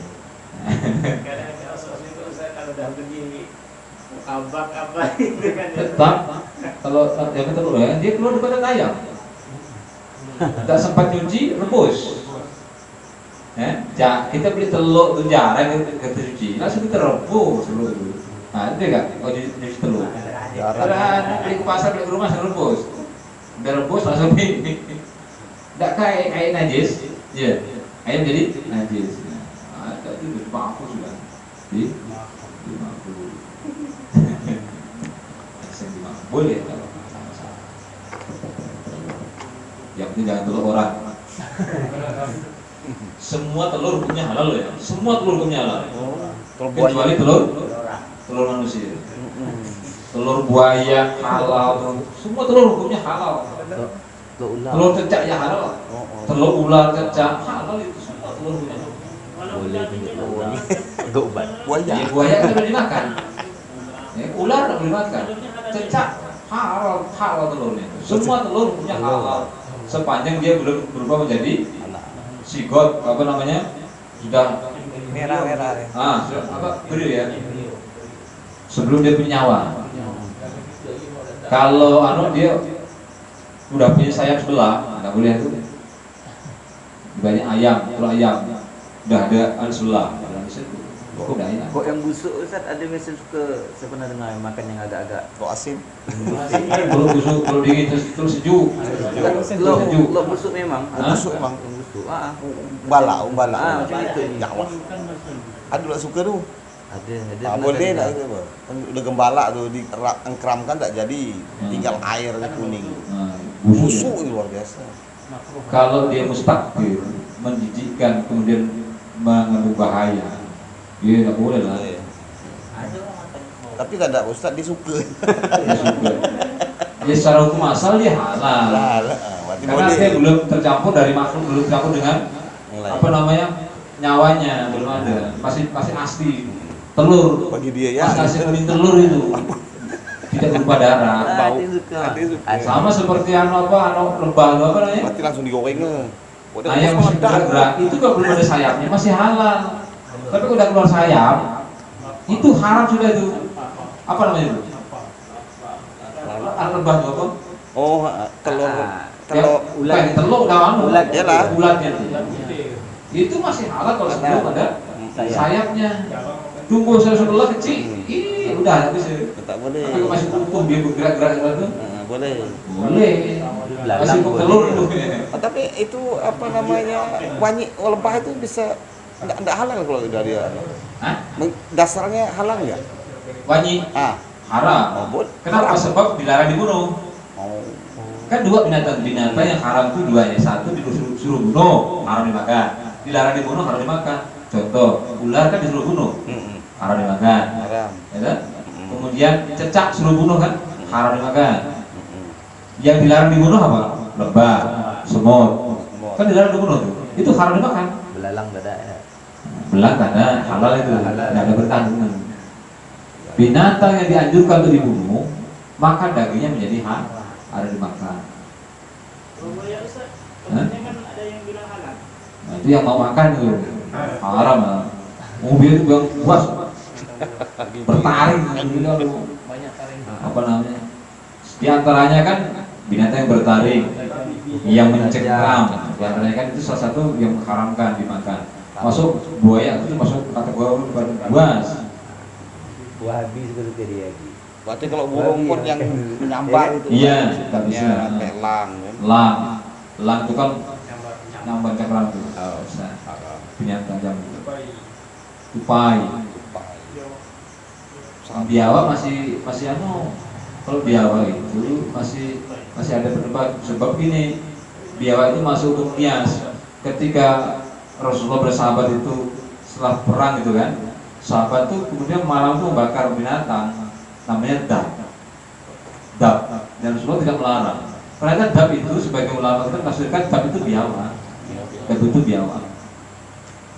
Kadang-kadang itu kalau udah begini apa itu kan. Tetap kalau yang telur ya dia keluar daripada ayam. Tak sempat nyuci, rebus. Ya, kita beli telur itu jarang kita cuci, langsung kita rebus telur itu. Nah, itu kan, kalau nyuci telur. Karena beli ke pasar, beli ke rumah, saya rebus. Udah rebus langsung ini. Tidak kayak air najis, ya. Ayam jadi najis. Nah, itu dimakfu sudah. Dimakfu. Boleh kalau sama-sama. Yang penting jangan telur orang. Semua telur hukumnya halal ya. Semua telur hukumnya halal. Kecuali telur manusia. Telur buaya halal. Semua telur hukumnya halal. Telur cecak ya halal. Telur ular cecak halal itu semua telur hukumnya halal. Untuk obat. Buaya kan boleh dimakan. Ular tidak boleh dimakan. Cecak halal telurnya. Semua telur hukumnya halal. Sepanjang dia belum berubah menjadi sigot apa namanya sudah Merah. apa beri ya sebelum dia punya nyawa. Kalau dia udah punya sayap sebelah, nggak boleh itu. Banyak ayam, kalau ayam udah ada sebelah, udah enak. Kok yang busuk Ustaz ada mesin suka saya pernah dengar makan yang agak-agak Kok asin? Kalau busuk, kalau dingin terus sejuk. Sejuk. lo busuk memang. Hah? Busuk emang. Yang busuk. Bala. Macam itu. Jawa. Aduh tak suka tu. Ada Tak boleh tak itu apa? Kan udah gembala tu diengkeramkan tak jadi. Tinggal air kuning. Nah, Busuk itu luar biasa. Kalau dia mustakbir, menjijikkan, kemudian mengandung bahaya, dia tidak boleh lah. Ada orang makan kok. Tapi tak ada Ustaz dia suka. Dia suka. Ya secara hukum asal dia halal. Berarti Karena boleh. dia belum tercampur dari makhluk, belum tercampur dengan Yang lain. apa namanya nyawanya, belum ada. Masih asli. Telur. Bagi dia ya. Pas kasih kuning telur itu tidak berupa darah. Bau. Ada suka. Ada suka. Sama seperti anu lebah apa namanya? Berarti langsung digoreng ke. Nah yang masih bergerak itu kalau belum ada sayapnya masih halal. Tapi kalau udah keluar sayap itu haram sudah itu. Apa namanya itu? Lebah itu apa? Oh, telur Yang ulat. bukan telur udah anu. Ulat, iyalah. Ulatnya itu. Itu masih halal kalau sebelum ada sayapnya. Tunggu sebelah kecil. Ih, udah habis ya. tak boleh. Tapi kalau masih utuh dia bergerak-gerak itu Boleh. boleh. Masih Boleh. telur itu. Tapi itu apa namanya? Wangi lebah itu bisa enggak halal kalau dari dia. Hah? Dasarnya halal enggak? Wangi Ah, haram. oh, boleh. Kenapa? Sebab dilarang dibunuh. Oh. Kan dua binatang yang haram itu dua ya. Satu disuruh bunuh, haram dimakan. Dilarang dibunuh, haram dimakan. Contoh, ular kan disuruh bunuh, haram dimakan. Haram. Ya kan? Kemudian cecak suruh bunuh kan, haram dimakan. Yang dilarang dibunuh apa? Lebah, semut. Kan dilarang dibunuh tuh. Itu haram dimakan. Belalang gak ada ya. Belang karena halal itu, tidak ada bertanggungan. Binatang yang dianjurkan untuk dibunuh, maka dagingnya menjadi harus dimakan. Ya Ustaz, Hah? katanya kan ada yang bilang halal. Nah, itu yang mau makan itu haram lah. Mobil itu yang puas bertaring gitu, Banyak taring. apa namanya? Di antaranya kan binatang yang bertaring, yang mencengkram. Di antaranya kan itu salah satu yang mengharamkan dimakan. Masuk buaya itu masuk kategori buas. Buah habis suka-suka dia lagi. Berarti kalau burung pun yang menyambar itu. Iya, tak bisa. Kayak elang kan. Elang itu kan nyambar cengkram tuh. Binatang jam tupai. Biawak masih anu. Kalau biawak itu masih ada berdebat sebab gini, biawak itu masuk hukum kias. Ketika Rasulullah bersahabat itu setelah perang gitu kan, sahabat itu kemudian malam itu membakar binatang namanya dab, dan Rasulullah tidak melarang. Karena dab itu sebagai ulama itu maksudkan dab itu biawak, itu biawak,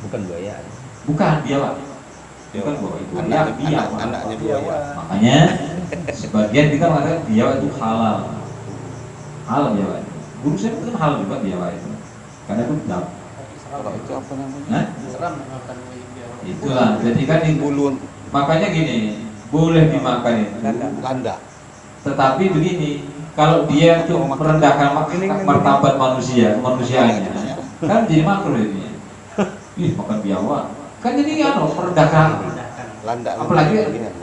Bukan buaya. bukan biawak. Bukan buaya, itu biawak. Anaknya buaya. Makanya sebagian kita mengatakan biawak itu halal biawak itu. Guru saya itu kan halal juga biawak itu, karena itu dab. Kalau itu apa namanya? Nah, Seram makan biawak. itulah. Jadi kan Bulu makanya gini, boleh dimakan itu. landa. Tetapi begini, kalau dia itu merendahkan martabat manusia, kemanusiaannya, kan jadi makruh ini. Ih, makan biawak. Kan jadi merendahkan. Landa. Apalagi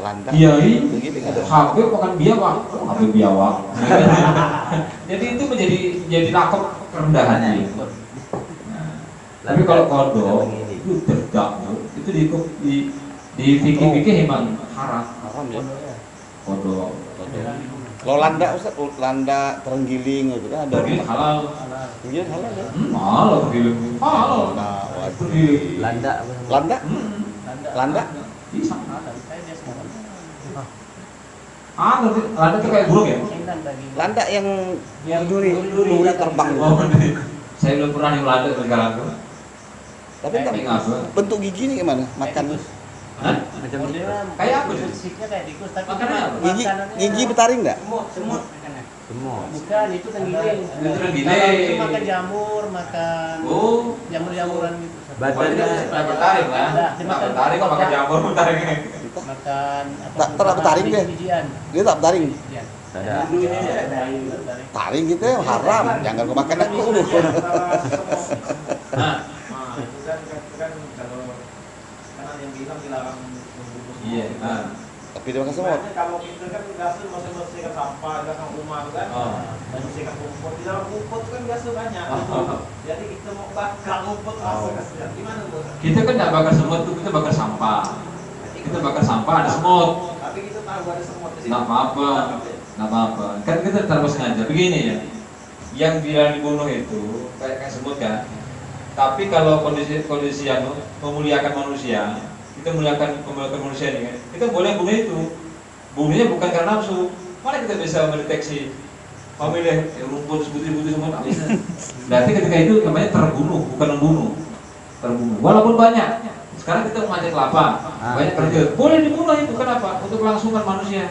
landa. kiai Begini ada. Habib makan biawak, Habib biawak. Jadi itu menjadi lakop kerendahannya. Tapi kalau kodok itu terdakwa, itu di fikih memang haram. Haram ya. Kodok. Kalau landa Ustaz, landa terenggiling gitu kan ada. Jadi halal. Terenggiling halal ya. Halal tergiling. Halal. Nah, waduh. Tergiling. Landa apa namanya? Landa? Landa. Landa? Bisa. Saya dia semua. Landa itu kayak burung ya? Sindang daging. Landa yang duri terbang. Oh, saya belum pernah yang Landa sekarang tuh. Tapi kan Ini apa? bentuk giginya gimana? Makan Hah? Macam Modelnya Kayak apa sih? Musiknya kayak tikus tapi Makannya apa? gigi bertaring enggak? semut. semua. Bukan, itu tenggiling. Itu tenggiling. Kalau itu makan jamur, makan Oh. jamur-jamuran gitu. Badannya bertaring lah. Nggak bertaring kok makan jamur bertaring ini. Makan Tak pernah bertaring deh. Bijian. Dia tak bertaring. Bijian. Ada. Dulunya dia dari Taring gitu ya haram, jangan kau makan aku. Nah, Nah, itu kan kalau kan ada yang bilang dilarang membunuh semut. iya. Nah, Tapi dia makan semut. Sebenarnya kalau kita kan biasa masih bersihkan sampah, belakang rumah tuh kan, Oh. dan bersihkan rumput. Di dalam rumput kan biasa banyak. Oh. Jadi kita mau bakar rumput masuk ke situ. Gimana tuh? kita kan nggak bakar semut tuh, kita bakar sampah. Kita bakar sampah ada semut. Tapi kita tahu ada semut di situ. Nggak apa-apa, nggak apa-apa. Kan kita tanpa sengaja. Begini ya, yang dia dibunuh itu kayak semut kan. Tapi kalau kondisi yang memuliakan manusia, kita memuliakan manusia ini kan, kita boleh bunuh itu. Bunuhnya bukan karena nafsu. Mana kita bisa mendeteksi memilih rumput putih-putih semua tak bisa. Berarti ketika itu namanya terbunuh, bukan membunuh. Terbunuh. Walaupun banyak. Sekarang kita mengajak kelapa, banyak kerja. Boleh dibunuh itu kenapa? Untuk kelangsungan manusia.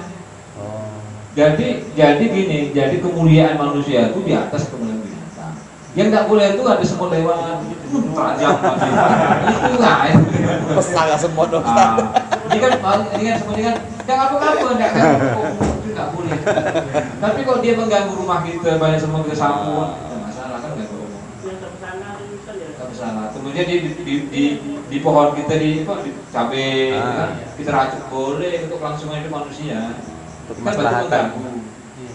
Oh. Jadi gini, jadi kemuliaan manusia itu di atas kemuliaan binatang. Yang tidak boleh itu ada semut lewat, terajam mati. Itu nggak. Pesanga semut dong. Ini kan semut ini kan, yang apa-apa enggak kan? Itu nggak boleh. Tapi kalau dia mengganggu rumah kita, banyak semut kita sapu, nggak masalah kan nggak boleh. Yang tersana itu kan ya. Nggak masalah. Kemudian di pohon kita di cabai, kan? Kita racun boleh untuk kelangsungan hidup manusia. Untuk Kan betul kemaslahatan.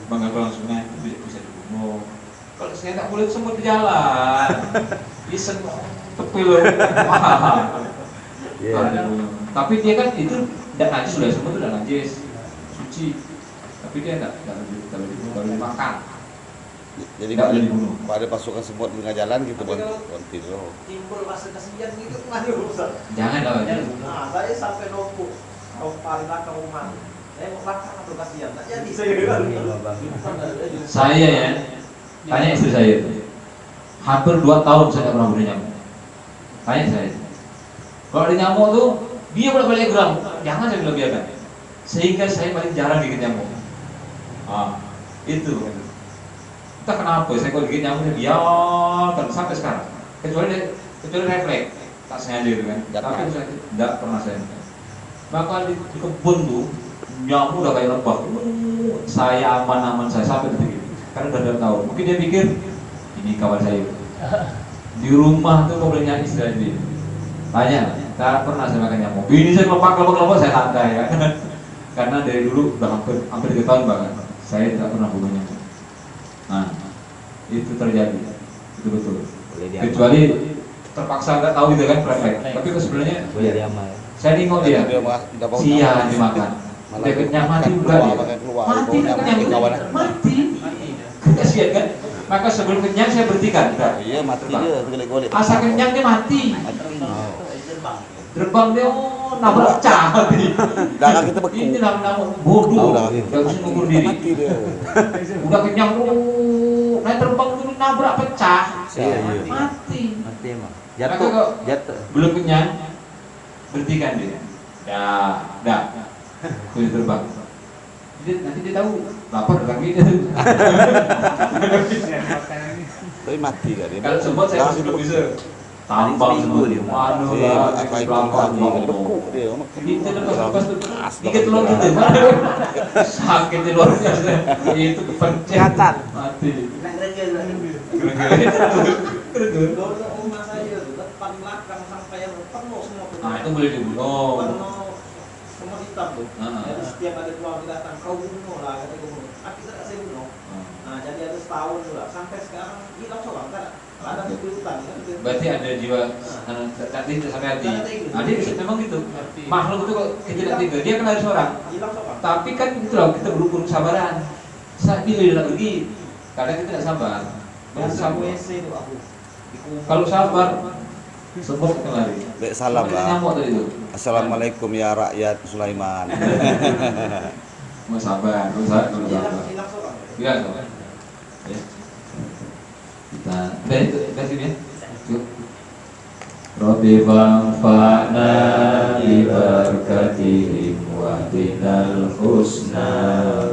mengganggu kelangsungan itu bisa dibunuh. Kalau saya tak boleh semut di jalan, iseng tepil mahal. Iya. Tapi dia kan itu tidak najis, sudah semut itu tidak najis, suci. Tapi dia tidak boleh dimakan. Jadi Nggak boleh dibunuh. kalau ada pasukan semut di tengah jalan gitu Tapi kalau- berhenti dulu. Timbul rasa kasihan gitu kemana Ustaz? Jangan lah. Nah, saya sampai numpuk paling belakang rumah. Saya mau makan atau kasihan, tak jadi saya kan. Saya ya, tanya istri saya itu. Hampir 2 tahun saya nggak pernah punya nyamuk. Tanya saya. Kalau ada nyamuk tuh, dia bolak-balik geram. Jangan saya bilang biarkan. Sehingga saya paling jarang gigit nyamuk. Itu. Entah kenapa saya kalau gigit nyamuk saya biarkan sampai sekarang. Kecuali refleks, tak sengaja gitu kan. Jatuh. Tapi saya tidak pernah saya. Maka di kebun tuh nyamuk udah kayak lebah. Saya aman-aman saya sampai detik ini. Karena udah tahu. Mungkin dia pikir ini kawan saya. Di rumah tuh kalau nyanyi istilah dia. Tanya, tak pernah saya makan nyamuk. Ini saya kelopak saya santai ya. Karena dari dulu udah hampir 3 tahun bahkan saya tidak pernah bunuh nyamuk. Nah, itu terjadi. Itu betul. Boleh diamal. Kecuali terpaksa nggak tahu gitu kan refleks. Tapi sebenarnya Boleh diamal. saya nengok dia. Sia dimakan. Dia kenyang mati juga dia. Mati kan kenyang mati. Kasihan kan? Maka sebelum kenyang saya berhentikan. Udah. Iya mati dia golek-golek. Asa kenyang dia mati. Terbang dia nabrak pecah mati. Darah kita beku. Ini nama bodoh. Udah. Gak bisa ngukur diri. Mati dia. Udah kenyang naik terbang dulu nabrak pecah. Iya. Mati. Mati emang. Maka kok Jatuh. belum kenyang berhentikan dia. Dah. Kulit terbang. Nanti dia tahu lapar lagi dia. Tapi mati kan dia. Kalau semut saya masih belum bisa. Tambang semua dia. Waduh lah, Apa itu pelan-pelan mati beku dia. Kita lepas dikit telur kita, sakit di luar biasa. Itu pencet mati. Gerger. Kalau rumah saya tuh depan belakang sampai yang penuh semua. Nah itu boleh dibunuh. Penuh semua hitam tuh. Ah. Jadi setiap ada keluarga datang, kau bunuh lah kata gue bunuh. Tapi tidak saya bunuh. Nah jadi ada setahun juga sampai sekarang hilang seorang kan ada kesulitan kan. Berarti ada jiwa tadi sampai hati. Nah dia bisa memang gitu. Makhluk itu kok tidak tiga, dia kan harus orang. Hilang seorang. Tapi kan itu loh kita berukur kesabaran. Saat bila dia nak pergi, kadang kita tidak sabar. Kalau Masuk sabar, WC itu aku. kalau sabar, semut akan lari. Baik salam Makanya lah. nyamuk tadi itu. Assalamualaikum ya rakyat Sulaiman. Mau sabar, kalau sabar. Hilang seorang. Iya, sabar. Ya. Kita dari sini ya. Yuk. Rabbi fa'na bi barakatihim wa dinal husna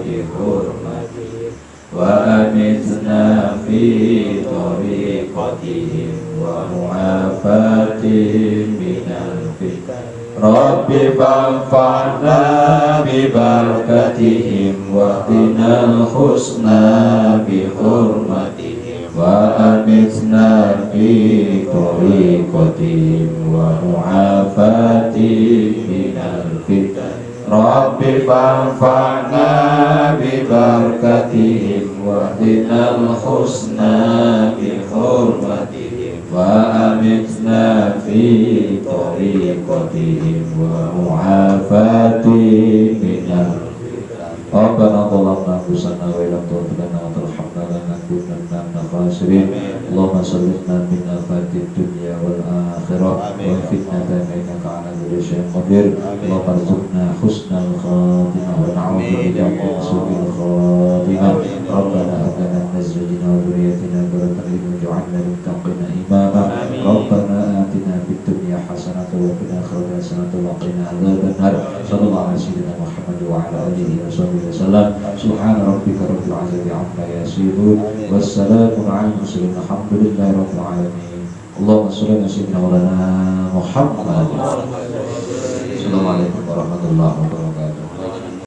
bi hurmatihim wa amitna fi tariqatihim wa mu'afatihim minal fitan Rabbi fanfa'na bi barakatihim wa qinal husna bi hurmatihim wa amitna fi tariqatihim wa mu'afatihim minal fitan. Rabbi fanfa'na bi barakatihim wa qinal husna bi hurmatihim wa amitna fi tariqatihim wa mu'afatihim minal fitan. Rabbana zalamna anfusana wa illam taghfir lana wa tarhamna lanakunanna minal khasirin. Allahumma sallimna min afatid dunya wal akhirah wa fitnatan innaka ala kulli syai'in qadir. Allahumma arzuqna husnal khatimah wa na'udzu bika min su'il khatimah. Rabbana hab lana min azwajina wa dhurriyyatina qurrata a'yun waj'alna lil muttaqina imama. Rabbana atina fid dunya hasanatan wa fil akhirati hasanatan wa qina adzaban nar. Sallallahu alaihi wasallam Muhammad wa ala alihi wasallam. Subhana rabbika rabbil izzati amma yasifun wassalamun alal mursalin alhamdulillahi rabbil alamin. Allahumma shalli ala sayyidina Muhammad. Assalamualaikum warahmatullahi wabarakatuh.